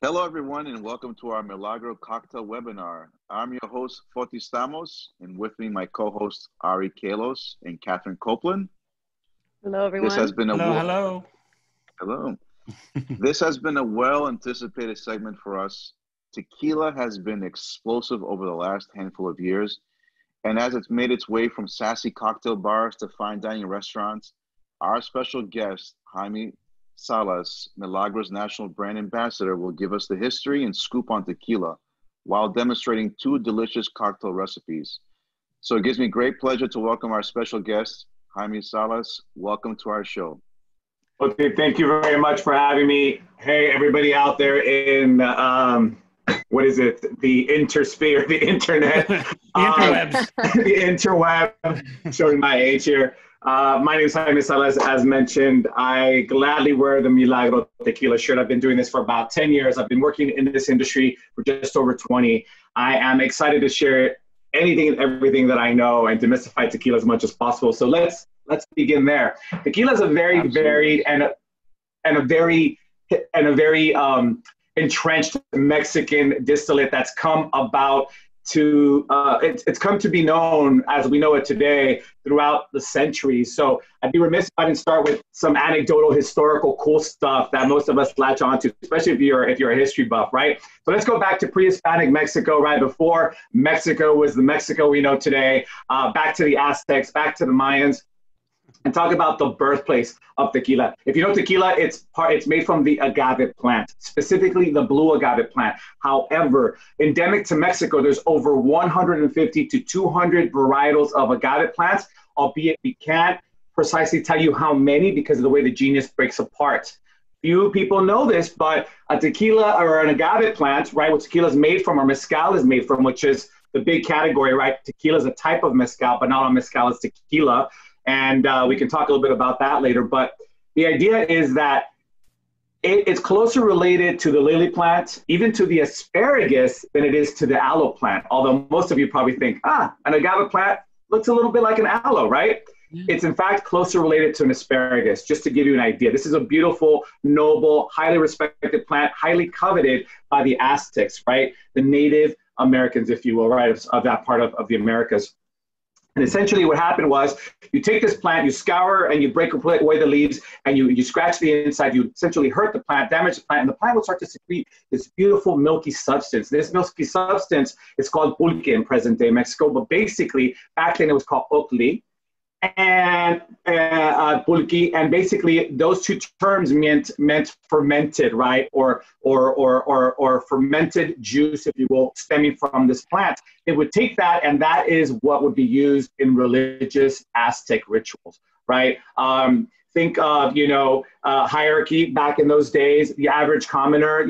Hello, everyone, and welcome to our Milagro cocktail webinar. I'm your host, Foti Stamos, and with me, my co-hosts, Ari Kalos and Catherine Copeland. Hello, everyone. This has been a Hello. Hello. This has been a well-anticipated segment for us. Tequila has been explosive over the last handful of years, and as it's made its way from sassy cocktail bars to fine dining restaurants, our special guest, Jaime Salas, Milagro's national brand ambassador, will give us the history and scoop on tequila while demonstrating two delicious cocktail recipes. So it gives me great pleasure to welcome our special guest, Jaime Salas. Welcome to our show. Okay, thank you very much for having me. Hey, everybody out there in, what is it? The intersphere, the internet. The interwebs. The interweb, showing my age here. My name is Jaime Salas. As mentioned, I gladly wear the Milagro Tequila shirt. I've been doing this for about 10 years. I've been working in this industry for just over 20. I am excited to share anything and everything that I know and demystify tequila as much as possible. So let's begin there. Tequila is a very varied and a very entrenched Mexican distillate that's come about to it's come to be known as we know it today throughout the centuries. So I'd be remiss if I didn't start with some anecdotal, historical, cool stuff that most of us latch onto, especially if you're a history buff, right? So let's go back to pre-Hispanic Mexico, right before Mexico was the Mexico we know today. Back to the Aztecs, back to the Mayans, and talk about the birthplace of tequila. If you know tequila, it's made from the agave plant, specifically the blue agave plant. However, endemic to Mexico, there's over 150 to 200 varietals of agave plants, albeit we can't precisely tell you how many because of the way the genus breaks apart. Few people know this, but a tequila or an agave plant, right, what tequila is made from or mezcal is made from, which is the big category, right? Tequila is a type of mezcal, but not all mezcal is tequila. And we can talk a little bit about that later. But the idea is that it's closer related to the lily plant, even to the asparagus, than it is to the aloe plant. Although most of you probably think, an agave plant looks a little bit like an aloe, right? Yeah. It's in fact closer related to an asparagus, just to give you an idea. This is a beautiful, noble, highly respected plant, highly coveted by the Aztecs, right? The Native Americans, if you will, right, of that part of the Americas. And essentially what happened was you take this plant, you scour and you break away the leaves and you scratch the inside, you essentially hurt the plant, damage the plant, and the plant will start to secrete this beautiful milky substance. This milky substance is called pulque in present day Mexico, but basically back then it was called ocli and pulque, and basically those two terms meant fermented, right, or fermented juice, if you will, stemming from this plant. It would take that, and that is what would be used in religious Aztec rituals, right? Think of, hierarchy back in those days. The average commoner,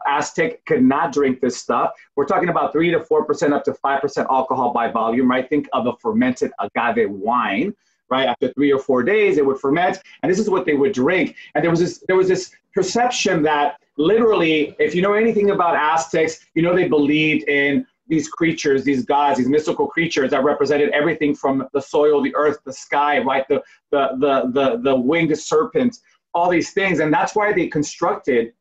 Aztec could not drink this stuff. We're talking about 3 to 4% up to 5% alcohol by volume, right? Think of a fermented agave wine, right? After 3 or 4 days, it would ferment, and this is what they would drink. And there was this perception that literally, if you know anything about Aztecs, they believed in these creatures, these gods, these mystical creatures that represented everything from the soil, the earth, the sky, right? The winged serpents, all these things. And that's why they constructed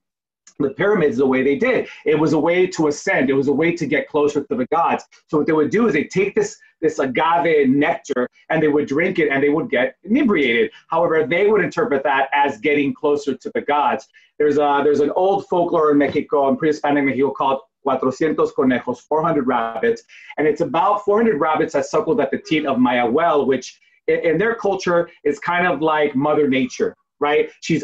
the pyramids the way they did. It was a way to ascend. It was a way to get closer to the gods. So what they would do is they take this agave nectar and they would drink it and they would get inebriated. However, they would interpret that as getting closer to the gods. There's an old folklore in Mexico, in pre-Hispanic Mexico, called 400 conejos, 400 rabbits. And it's about 400 rabbits that suckled at the teat of Mayahuel, which in their culture is kind of like Mother Nature, right? She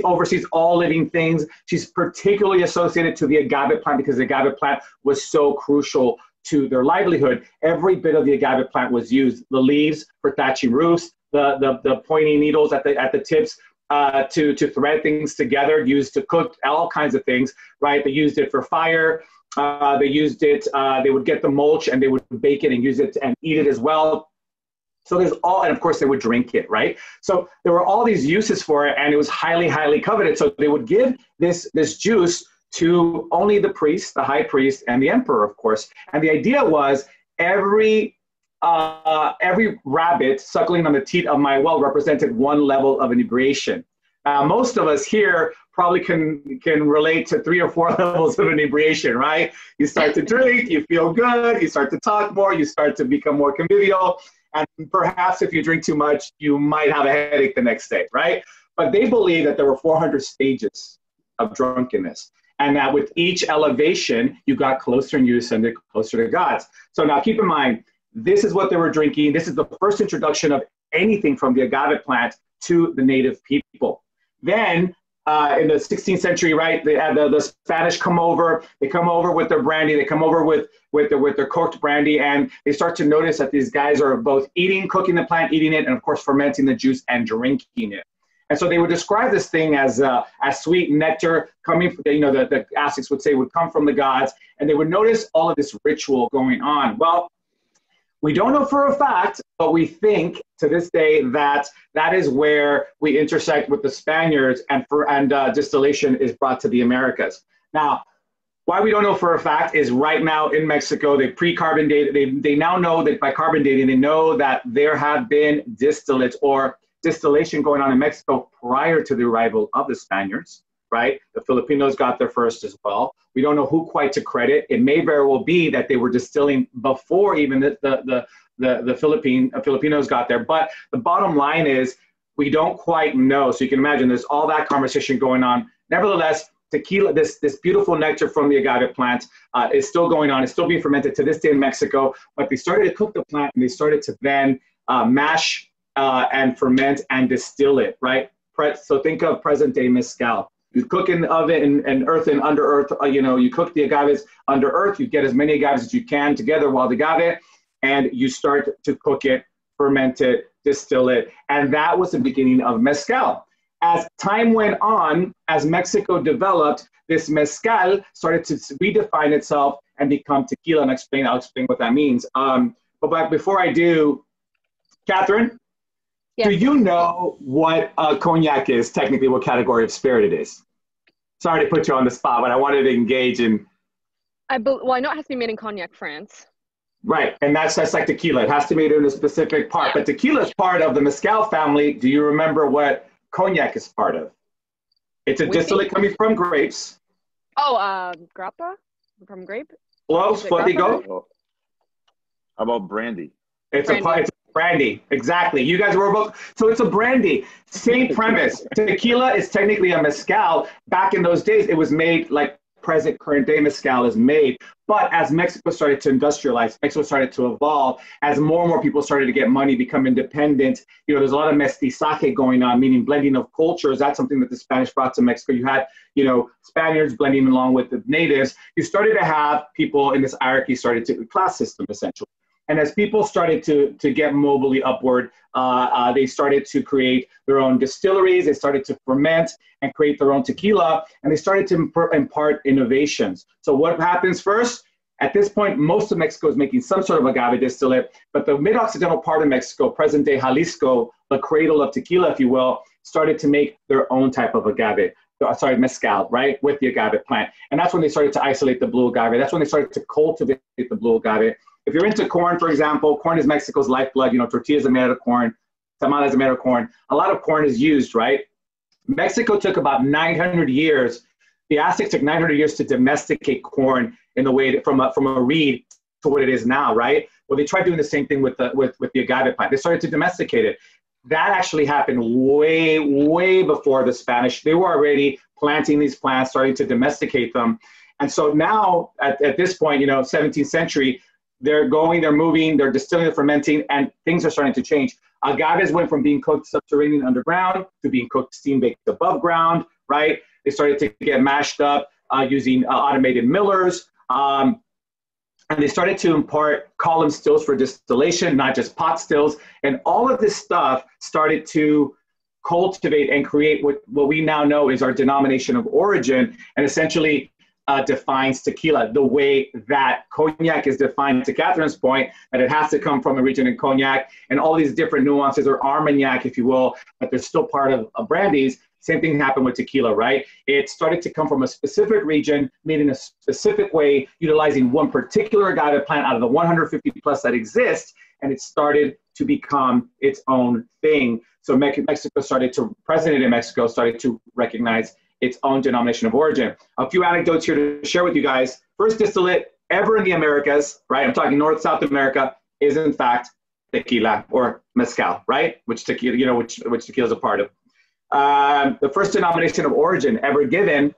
oversees all living things. She's particularly associated to the agave plant because the agave plant was so crucial to their livelihood. Every bit of the agave plant was used. The leaves for thatching roofs, the pointy needles at the tips to thread things together, used to cook all kinds of things, right? They used it for fire. They used it, they would get the mulch and they would bake it and use it and eat it as well. So there's all, and of course they would drink it, right? So there were all these uses for it, and it was highly, highly coveted. So they would give this juice to only the priest, the high priest, and the emperor, of course. And the idea was every rabbit suckling on the teat of Mayahuel represented one level of inebriation. Most of us here probably can relate to 3 or 4 levels of inebriation, right? You start to drink, you feel good, you start to talk more, you start to become more convivial, and perhaps if you drink too much, you might have a headache the next day, right? But they believe that there were 400 stages of drunkenness, and that with each elevation, you got closer and you ascended closer to God. So now keep in mind, this is what they were drinking. This is the first introduction of anything from the agave plant to the native people. Then in the 16th century, right, they had the Spanish come over. They come over with their brandy. They come over with their corked brandy, and they start to notice that these guys are both cooking the plant, eating it, and of course fermenting the juice and drinking it. And so they would describe this thing as sweet nectar coming from, the Aztecs would say would come from the gods, and they would notice all of this ritual going on. Well, we don't know for a fact, but we think to this day that that is where we intersect with the Spaniards, and distillation is brought to the Americas. Now, why we don't know for a fact is right now in Mexico, they pre-carbon dated. They now know that by carbon dating, they know that there have been distillates or distillation going on in Mexico prior to the arrival of the Spaniards, right? The Filipinos got there first as well. We don't know who quite to credit. It may very well be that they were distilling before even the Filipinos got there. But the bottom line is we don't quite know. So you can imagine there's all that conversation going on. Nevertheless, tequila, this beautiful nectar from the agave plant is still going on. It's still being fermented to this day in Mexico. But they started to cook the plant and they started to then mash and ferment and distill it, right? So think of present day mezcal. You cook in the oven and earth and under earth, you cook the agaves under earth, you get as many agaves as you can together while the agave, and you start to cook it, ferment it, distill it. And that was the beginning of mezcal. As time went on, as Mexico developed, this mezcal started to redefine itself and become tequila. And I'll explain what that means. But before I do, Catherine, yes. Do you know what cognac is, technically what category of spirit it is? Sorry to put you on the spot, but I wanted to engage in... Well, I know it has to be made in Cognac, France. Right, and that's like tequila. It has to be made in a specific part. But tequila is part of the mezcal family. Do you remember what cognac is part of? It's a distillate coming from grapes. Oh, grappa? From grape? Close, Flavigo. How about brandy? It's a brandy, exactly. You guys were both, so it's a brandy. Same premise. Tequila is technically a mezcal. Back in those days, it was made like current day mezcal is made. But as Mexico started to industrialize, Mexico started to evolve, as more and more people started to get money, become independent, there's a lot of mestizaje going on, meaning blending of cultures. That's something that the Spanish brought to Mexico. You had, Spaniards blending along with the natives. You started to have people in this hierarchy class system, essentially. And as people started to get mobilely upward, they started to create their own distilleries. They started to ferment and create their own tequila, and they started to impart innovations. So what happens first? At this point, most of Mexico is making some sort of agave distillate, but the mid-occidental part of Mexico, present-day Jalisco, the cradle of tequila, if you will, started to make their own type of mezcal, right, with the agave plant. And that's when they started to isolate the blue agave. That's when they started to cultivate the blue agave. If you're into corn, for example, corn is Mexico's lifeblood. Tortillas are made out of corn, tamales are made out of corn. A lot of corn is used, right? Mexico took about 900 years. The Aztecs took 900 years to domesticate corn in the way from a reed to what it is now, right? Well, they tried doing the same thing with the agave plant. They started to domesticate it. That actually happened way, way before the Spanish. They were already planting these plants, starting to domesticate them. And so now, at this point, 17th century, they're moving, they're distilling, they're fermenting, and things are starting to change. Agaves went from being cooked subterranean underground to being cooked steam-baked above ground, right? They started to get mashed up using automated millers. And they started to impart column stills for distillation, not just pot stills. And all of this stuff started to cultivate and create what we now know is our denomination of origin, and essentially defines tequila the way that cognac is defined, to Catherine's point, that it has to come from a region in cognac, and all these different nuances, or armagnac, if you will, but they're still part of brandies. Same thing happened with tequila, right? It started to come from a specific region, made in a specific way, utilizing one particular agave plant out of the 150 plus that exist, and it started to become its own thing. So President in Mexico started to recognize its own denomination of origin. A few anecdotes here to share with you guys. First distillate ever in the Americas, right? I'm talking North, South America, is in fact tequila or mezcal, right? Which tequila, which tequila is a part of. The first denomination of origin ever given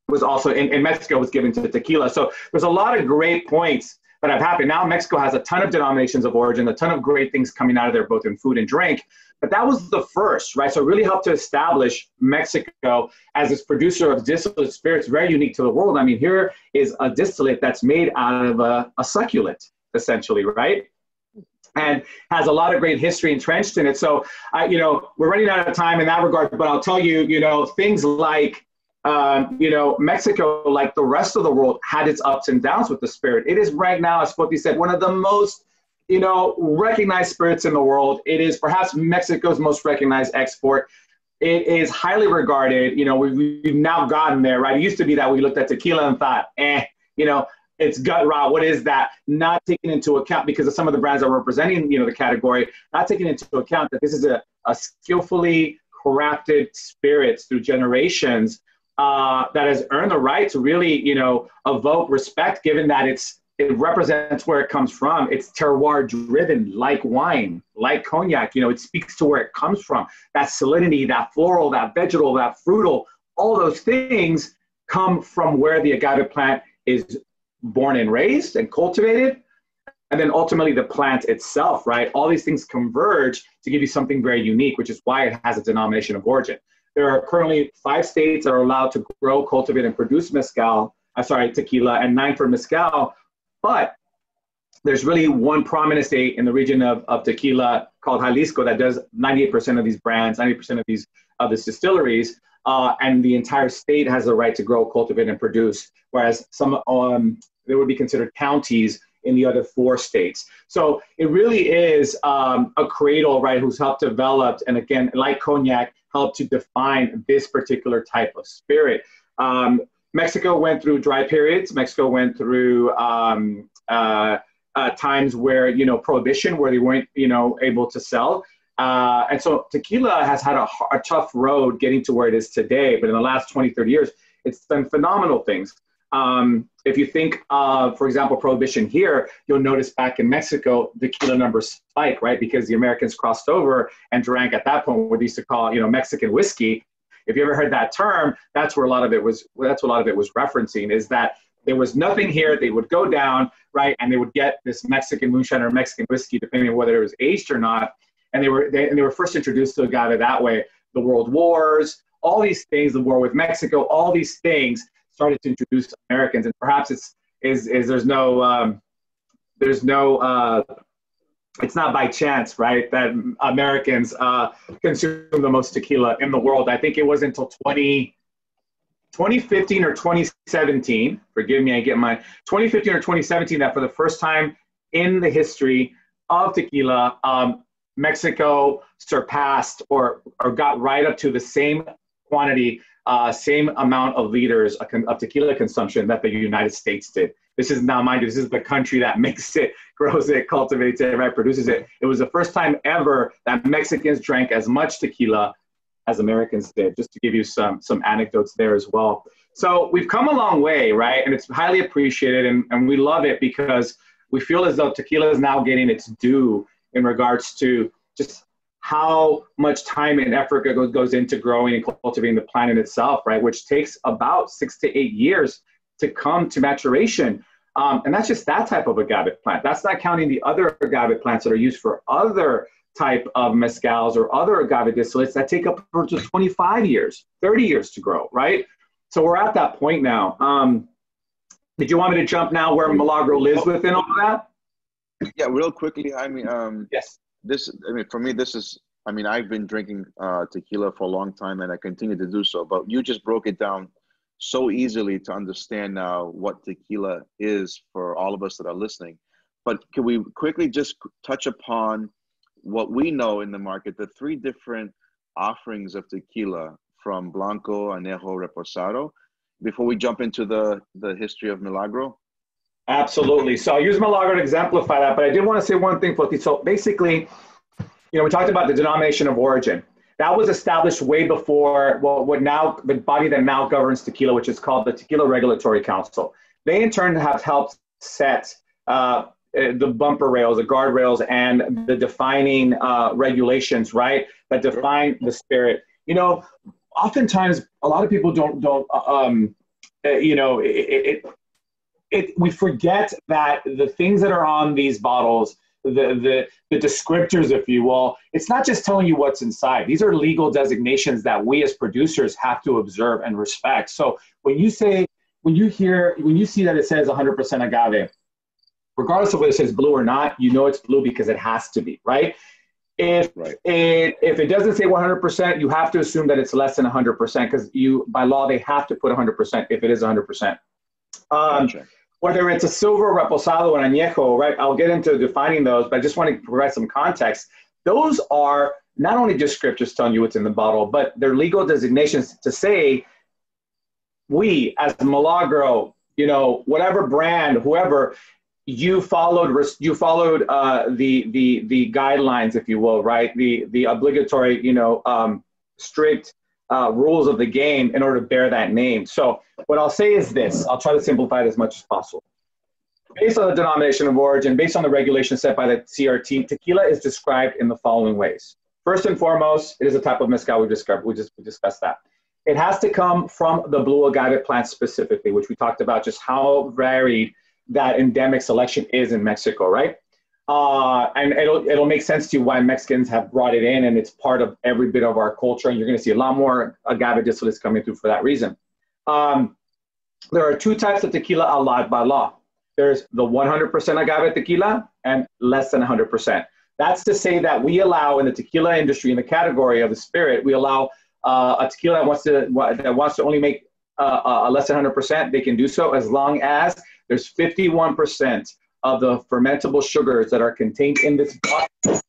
was also in Mexico, was given to tequila. So there's a lot of great points that have happened. Now Mexico has a ton of denominations of origin, a ton of great things coming out of there, both in food and drink. But that was the first, right? So it really helped to establish Mexico as this producer of distillate spirits, very unique to the world. I mean, here is a distillate that's made out of a succulent, essentially, right? And has a lot of great history entrenched in it. So, we're running out of time in that regard, but I'll tell you, things like, Mexico, like the rest of the world, had its ups and downs with the spirit. It is right now, as Spoti said, one of the most, recognized spirits in the world. It is perhaps Mexico's most recognized export. It is highly regarded. We've now gotten there, right? It used to be that we looked at tequila and thought, it's gut rot. What is that? Not taking into account, because of some of the brands that are representing, the category, not taking into account that this is a skillfully crafted spirits through generations that has earned the right to really, evoke respect, given that it represents where it comes from. It's terroir driven, like wine, like cognac. It speaks to where it comes from. That salinity, that floral, that vegetal, that fruital, all those things come from where the agave plant is born and raised and cultivated. And then ultimately the plant itself, right? All these things converge to give you something very unique, which is why it has a denomination of origin. There are currently 5 states that are allowed to grow, cultivate, and produce tequila, and 9 for mezcal. But there's really one prominent state in the region of tequila called Jalisco that does 98% of these brands, 90% of these distilleries, and the entire state has the right to grow, cultivate, and produce, whereas some they would be considered counties in the other 4 states. So it really is a cradle, right, who's helped develop, and again, like cognac, helped to define this particular type of spirit. Mexico went through dry periods. Mexico went through times where, prohibition, where they weren't, able to sell. And so tequila has had a tough road getting to where it is today. But in the last 20, 30 years, it's done phenomenal things. If you think of, for example, prohibition here, you'll notice back in Mexico, tequila numbers spike, right? Because the Americans crossed over and drank at that point what they used to call, Mexican whiskey. If you ever heard that term, that's what a lot of it was referencing, is that there was nothing here. They would go down, right? And they would get this Mexican moonshine or Mexican whiskey, depending on whether it was aged or not. And they were first introduced to agave that way. The world wars, all these things, the war with Mexico, all these things started to introduce Americans. And perhaps it's not by chance, right, that Americans consume the most tequila in the world. I think it was until 2015 or 2017, forgive me, I get my 2015 or 2017, that for the first time in the history of tequila, Mexico surpassed or got right up to the same quantity, same amount of liters of tequila consumption that the United States did. This is now, mind you, this is the country that makes it, grows it, cultivates it, right, produces it. It was the first time ever that Mexicans drank as much tequila as Americans did, just to give you some anecdotes there as well. So we've come a long way, right? And it's highly appreciated, and we love it because we feel as though tequila is now getting its due in regards to just how much time and effort goes into growing and cultivating the plant in itself, right? Which takes about 6 to 8 years to come to maturation. And that's just that type of agave plant. That's not counting the other agave plants that are used for other type of mezcals or other agave distillates that take up to 25 years, 30 years to grow, right? So we're at that point now. Did you want me to jump now where Milagro lives within all of that? Yeah, real quickly, I mean, yes. For me, I've been drinking tequila for a long time and I continue to do so, but you just broke it down so easily to understand now what tequila is for all of us that are listening. But can we quickly just touch upon what we know in the market, the 3 different offerings of tequila from Blanco, Añejo, Reposado, before we jump into the history of Milagro? Absolutely. So I'll use Milagro to exemplify that, but I did want to say one thing, Foti. So basically, we talked about the denomination of origin. That was established way before what now the body that now governs tequila, which is called the Tequila Regulatory Council. They in turn have helped set the bumper rails, the guardrails, and the defining regulations, right? That define the spirit. Oftentimes a lot of people we forget that the things that are on these bottles, the descriptors, if you will, it's not just telling you what's inside. These are legal designations that we as producers have to observe and respect. So when you see that it says 100% agave, regardless of whether it says blue or not, it's blue because it has to be, right? If it doesn't say 100%, you have to assume that it's less than 100% because by law they have to put 100% if it is 100%. Gotcha. Whether it's a silver, reposado, and añejo, right? I'll get into defining those, but I just want to provide some context. Those are not only descriptors telling you what's in the bottle, but they're legal designations to say we, as Milagro, whatever brand, whoever, you followed the guidelines, if you will, right? The obligatory, strict rules of the game in order to bear that name. So what I'll say is this, I'll try to simplify it as much as possible. Based on the denomination of origin, based on the regulations set by the CRT, tequila is described in the following ways. First and foremost, it is a type of mezcal we discussed that. It has to come from the blue agave plant specifically, which we talked about just how varied that endemic selection is in Mexico, right? And it'll make sense to you why Mexicans have brought it in, and it's part of every bit of our culture, and you're going to see a lot more agave distillates coming through for that reason. There are two types of tequila allowed by law. There's the 100% agave tequila and less than 100%. That's to say that we allow in the tequila industry, in the category of the spirit, we allow a tequila that wants to only make less than 100%. They can do so as long as there's 51% of the fermentable sugars that are contained in this bottle.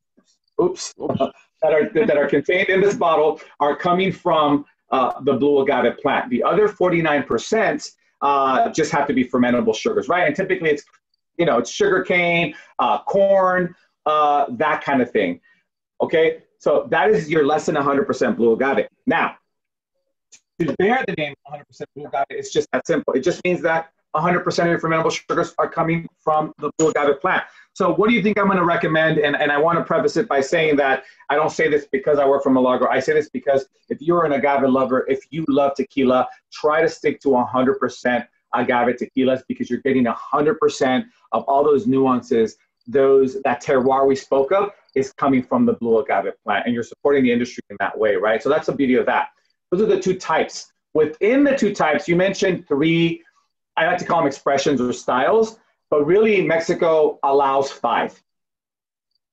that are contained in this bottle are coming from the blue agave plant. The other 49% just have to be fermentable sugars, right? And typically it's sugar cane, corn, that kind of thing. Okay, so that is your less than 100% blue agave. Now, to bear the name 100% blue agave, it's just that simple. It just means that 100% of your fermentable sugars are coming from the blue agave plant. So what do you think I'm going to recommend? And I want to preface it by saying that I don't say this because I work for Milagro. I say this because if you're an agave lover, if you love tequila, try to stick to 100% agave tequilas because you're getting 100% of all those nuances, that terroir we spoke of is coming from the blue agave plant, and you're supporting the industry in that way, right? So that's the beauty of that. Those are the two types. Within the two types, you mentioned three, I like to call them expressions or styles, but really Mexico allows 5,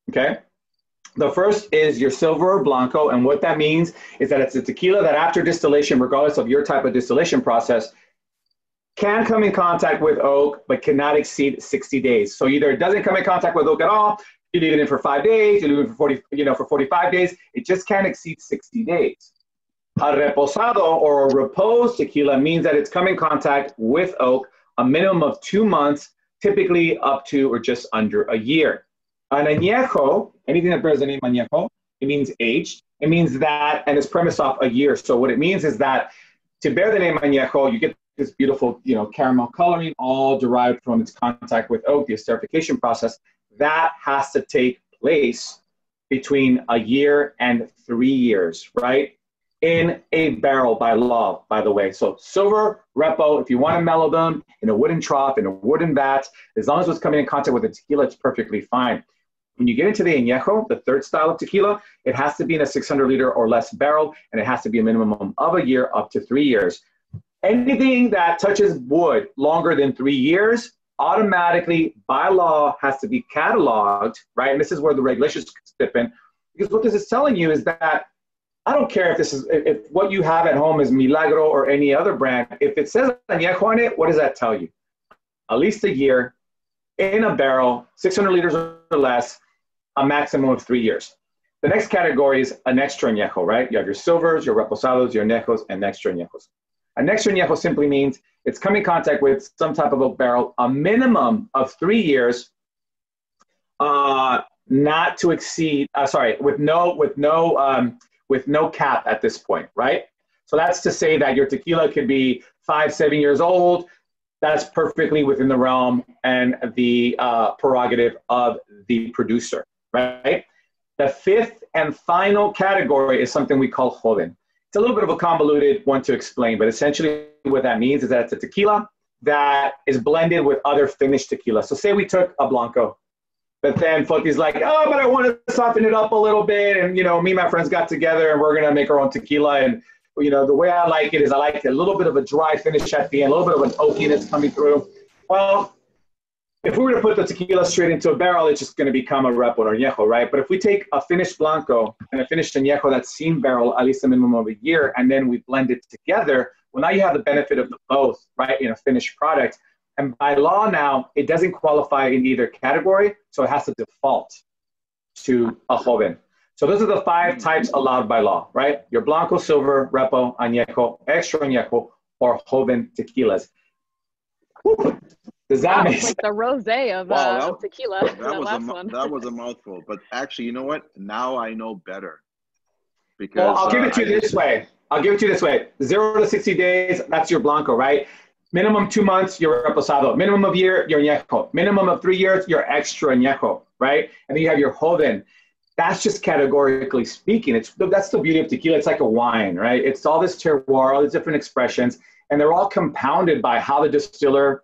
okay? The first is your silver or blanco, and what that means is that it's a tequila that after distillation, regardless of your type of distillation process, can come in contact with oak, but cannot exceed 60 days. So either it doesn't come in contact with oak at all, you leave it in for 5 days, you leave it for 45 days, it just can't exceed 60 days. A reposado or a repose tequila means that it's come in contact with oak a minimum of 2 months, typically up to or just under a year. An añejo, anything that bears the name añejo, it means aged. It means that, and it's premised off a year. So what it means is that to bear the name añejo, you get this beautiful, caramel coloring, all derived from its contact with oak, the esterification process. That has to take place between a year and 3 years, right? In a barrel by law, by the way. So silver, repo, if you want to mellow them in a wooden trough, in a wooden vat, as long as it's coming in contact with the tequila, it's perfectly fine. When you get into the añejo, the third style of tequila, it has to be in a 600-liter or less barrel, and it has to be a minimum of a year up to 3 years. Anything that touches wood longer than 3 years automatically, by law, has to be cataloged, right? And this is where the regulations step in, because what this is telling you is that I don't care if what you have at home is Milagro or any other brand. If it says añejo on it, what does that tell you? At least a year, in a barrel, 600 liters or less, a maximum of 3 years. The next category is an extra añejo, right? You have your silvers, your reposados, your añejos, and extra añejos. An extra añejo simply means it's come in contact with some type of oak barrel, a minimum of 3 years, not to exceed, with no cap at this point, right? So that's to say that your tequila could be 5, 7 years old. That's perfectly within the realm and the prerogative of the producer, right? The fifth and final category is something we call joven. It's a little bit of a convoluted one to explain, but essentially what that means is that it's a tequila that is blended with other finished tequila. So say we took a Blanco, but then Foti's like, oh, but I want to soften it up a little bit. And, me and my friends got together and we're going to make our own tequila. And, the way I like it is I like a little bit of a dry finish at the end, a little bit of an oakiness coming through. Well, if we were to put the tequila straight into a barrel, it's just going to become a repo or añejo, right? But if we take a finished Blanco and a finished añejo that's seen barrel at least a minimum of a year, and then we blend it together, well, now you have the benefit of both, right, in a finished product. And by law now, it doesn't qualify in either category, so it has to default to a joven. So those are the 5 types allowed by law, right? Your Blanco, Silver, Repo, Añejo, Extra Añejo, or joven tequilas. Whew. Does that make sense? Like the rosé of tequila. That was a mouthful. But actually, you know what? Now I know better. Because well, I'll give it to you this way. 0 to 60 days, that's your Blanco, right? Minimum 2 months, your reposado. Minimum of a year, your añejo. Minimum of 3 years, your extra añejo, right? And then you have your joven. That's just categorically speaking. That's the beauty of tequila. It's like a wine, right? It's all this terroir, all these different expressions, and they're all compounded by how the distiller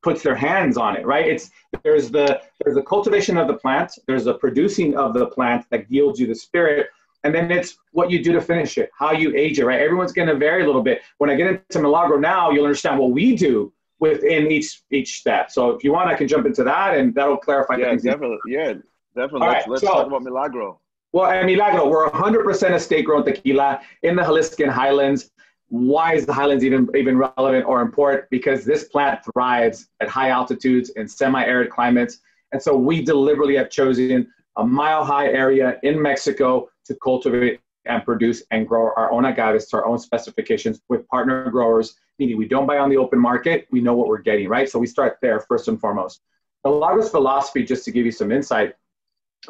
puts their hands on it, right? There's the cultivation of the plant, there's the producing of the plant that yields you the spirit, and then it's what you do to finish it, how you age it, right? Everyone's going to vary a little bit. When I get into Milagro now, you'll understand what we do within each step. So if you want, I can jump into that, and that'll clarify things. Definitely. Yeah, definitely. Let's talk about Milagro. Well, at Milagro, we're 100% estate-grown tequila in the Jaliscan highlands. Why is the highlands even relevant or important? Because this plant thrives at high altitudes in semi-arid climates. And so we deliberately have chosen a mile-high area in Mexico to cultivate and produce and grow our own agaves to our own specifications with partner growers, meaning we don't buy on the open market. We know what we're getting, right? So we start there first and foremost. Milagro's philosophy, just to give you some insight,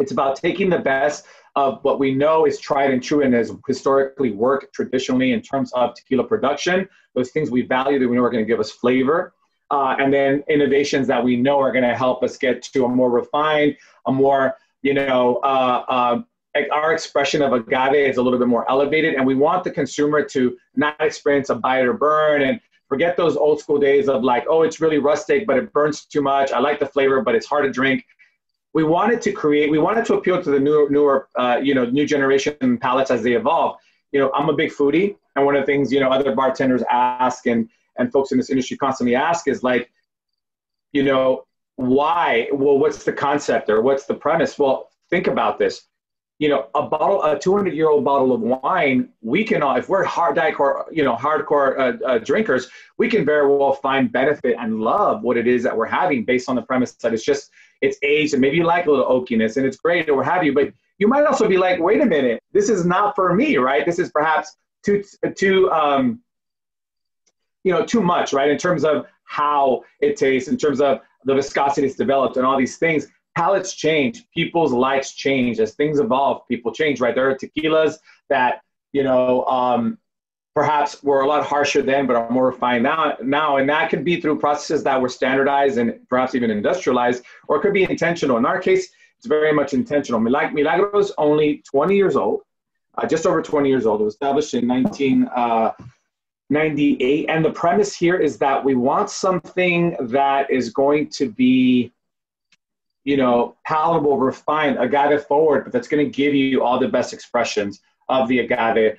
it's about taking the best of what we know is tried and true and has historically worked traditionally in terms of tequila production, those things we value that we know are going to give us flavor, and then innovations that we know are going to help us get to a more refined, a more, our expression of agave is a little bit more elevated, and we want the consumer to not experience a bite or burn and forget those old school days of like, oh, it's really rustic, but it burns too much. I like the flavor, but it's hard to drink. We wanted to appeal to the newer, new generation palates as they evolve. I'm a big foodie, and one of the things, other bartenders ask and folks in this industry constantly ask is like, why? Well, what's the concept or what's the premise? Well, think about this. A 200-year-old bottle of wine, we can, if we're hardcore drinkers, we can very well find benefit and love what it is that we're having based on the premise that it's aged and maybe you like a little oakiness and it's great or what have you, but you might also be like, wait a minute, this is not for me, right? This is perhaps too much, right? In terms of how it tastes, in terms of the viscosity it's developed and all these things. Palates change, people's likes change. As things evolve, people change, right? There are tequilas that, perhaps were a lot harsher then, but are more refined now. And that could be through processes that were standardized and perhaps even industrialized, or it could be intentional. In our case, it's very much intentional. Milagro is only 20 years old, just over 20 years old. It was established in 1998. And the premise here is that we want something that is going to be palatable, refined, agave forward, but that's going to give you all the best expressions of the agave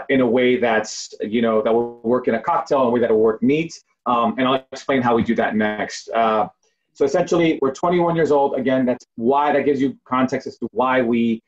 in a way that's, that will work in a cocktail, in a way that will work neat. And I'll explain how we do that next. So essentially, we're 21 years old. Again, that's why that gives you context as to why we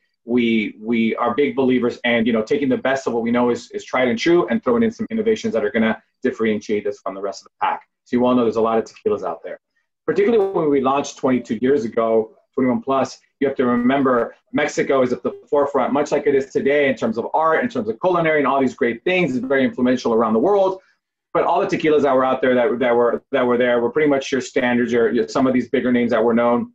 are big believers and, taking the best of what we know is tried and true and throwing in some innovations that are going to differentiate us from the rest of the pack. So you all know there's a lot of tequilas out there. Particularly when we launched 22 years ago, 21 plus, you have to remember Mexico is at the forefront, much like it is today in terms of art, in terms of culinary and all these great things. It's very influential around the world. But all the tequilas that were out there that were there were pretty much your standards, your some of these bigger names that were known.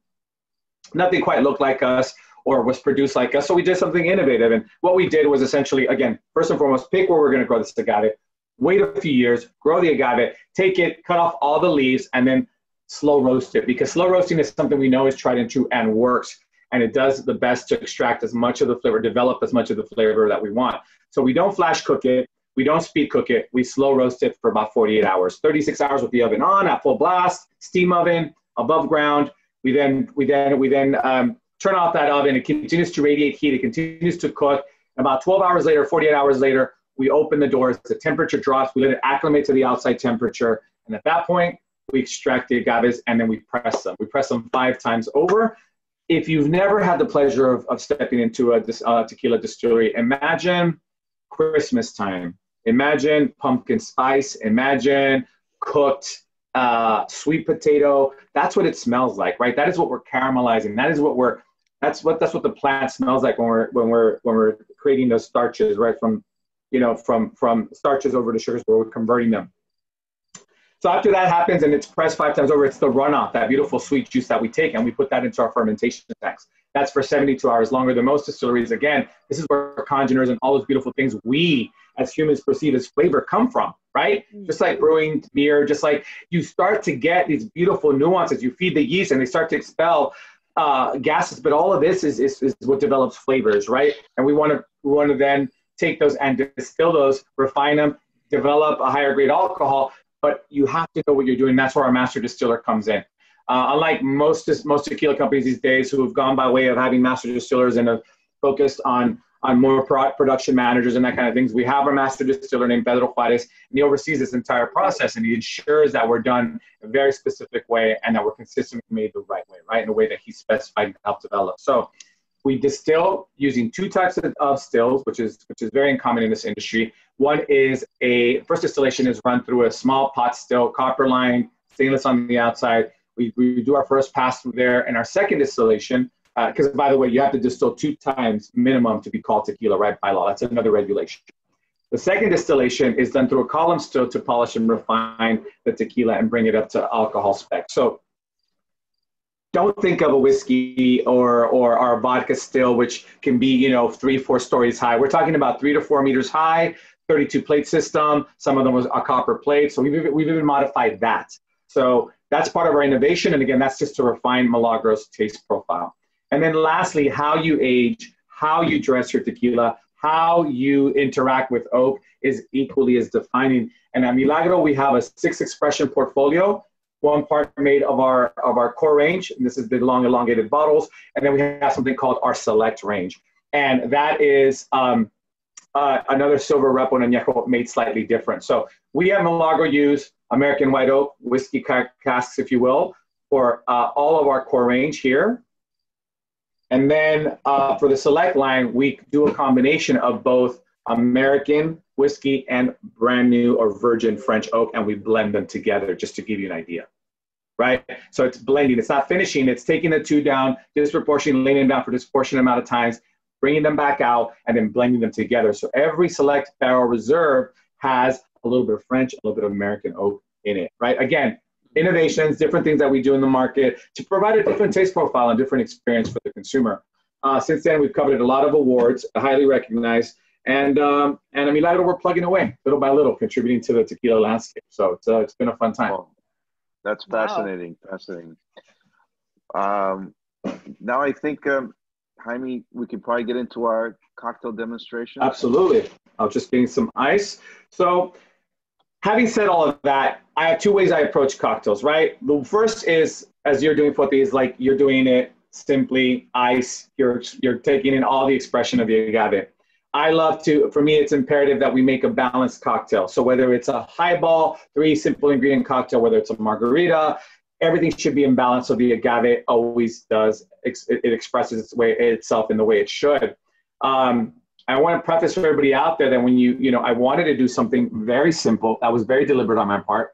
Nothing quite looked like us or was produced like us. So we did something innovative. And what we did was essentially, again, first and foremost, pick where we're going to grow this agave, wait a few years, grow the agave, take it, cut off all the leaves, and then slow roast it. Because slow roasting is something we know is tried and true and works. And it does the best to extract as much of the flavor, develop as much of the flavor that we want. So we don't flash cook it. We don't speed cook it. We slow roast it for about 48 hours, 36 hours with the oven on at full blast, steam oven, above ground. We then turn off that oven. It continues to radiate heat. It continues to cook. About 12 hours later, 48 hours later, we open the doors. The temperature drops. We let it acclimate to the outside temperature. And at that point, we extract the agaves and then we press them. We press them 5 times over. If you've never had the pleasure of stepping into a tequila distillery, imagine Christmas time. Imagine pumpkin spice. Imagine cooked sweet potato. That's what it smells like, right? That is what we're caramelizing. That is what that's what the plant smells like when we're creating those starches, right? From starches over to sugars, where we're converting them. So after that happens and it's pressed 5 times over, it's the runoff, that beautiful sweet juice that we take, and we put that into our fermentation tanks. That's for 72 hours, longer than most distilleries. Again, this is where congeners and all those beautiful things we as humans perceive as flavor come from, right? Just like brewing beer, just like you start to get these beautiful nuances. You feed the yeast and they start to expel gases, but all of this is what develops flavors, right? And we want to then take those and distill those, refine them, develop a higher grade alcohol, but you have to know what you're doing. That's where our master distiller comes in. Unlike most tequila companies these days who have gone by way of having master distillers and have focused on more production managers and that kind of things, we have our master distiller named Pedro Juarez, and he oversees this entire process, and he ensures that we're done a very specific way and that we're consistently made the right way, right, in a way that he specified and helped develop. So we distill using 2 types of stills, which is very uncommon in this industry. One is first distillation is run through a small pot still, copper line, stainless on the outside. We do our first pass through there, and our second distillation, because by the way, you have to distill 2 times minimum to be called tequila, right, by law. That's another regulation. The second distillation is done through a column still to polish and refine the tequila and bring it up to alcohol spec. So don't think of a whiskey or our vodka still, which can be 3-4 stories high. We're talking about 3 to 4 meters high, 32 plate system. Some of them was a copper plate. So we've even modified that. So that's part of our innovation. And again, that's just to refine Milagro's taste profile. And then lastly, how you age, how you dress your tequila, how you interact with oak is equally as defining. And at Milagro, we have a 6 expression portfolio, 1 part made of our core range, and this is the long elongated bottles. And then we have something called our select range. And that is another silver Repo and Añejo made slightly different. So we at Milagro use American white oak whiskey casks, if you will, for all of our core range here. And then for the select line, we do a combination of both American whiskey and brand new or virgin French oak, and we blend them together just to give you an idea, right? So it's blending. It's not finishing. It's taking the 2 down, disproportionately laying them down for disproportionate amount of times, bringing them back out, and then blending them together. So every select barrel reserve has a little bit of French, a little bit of American oak in it, right? Again, innovations, different things that we do in the market to provide a different taste profile and different experience for the consumer. Since then, we've covered a lot of awards, highly recognized, and at Milagro, we're plugging away little by little, contributing to the tequila landscape. So it's been a fun time. Oh, that's fascinating. Wow. Fascinating. Now I think, Jaime, we can probably get into our cocktail demonstration. Absolutely. I'll just getting some ice. So having said all of that, I have 2 ways I approach cocktails, right? The first is, as you're doing for these, like you're doing it simply ice. You're taking in all the expression of the agave. I love to, for me, it's imperative that we make a balanced cocktail. So whether it's a highball, 3 simple ingredient cocktail, whether it's a margarita, everything should be in balance. So the agave always does, it expresses itself in the way it should. I want to preface for everybody out there that when I wanted to do something very simple, that was very deliberate on my part.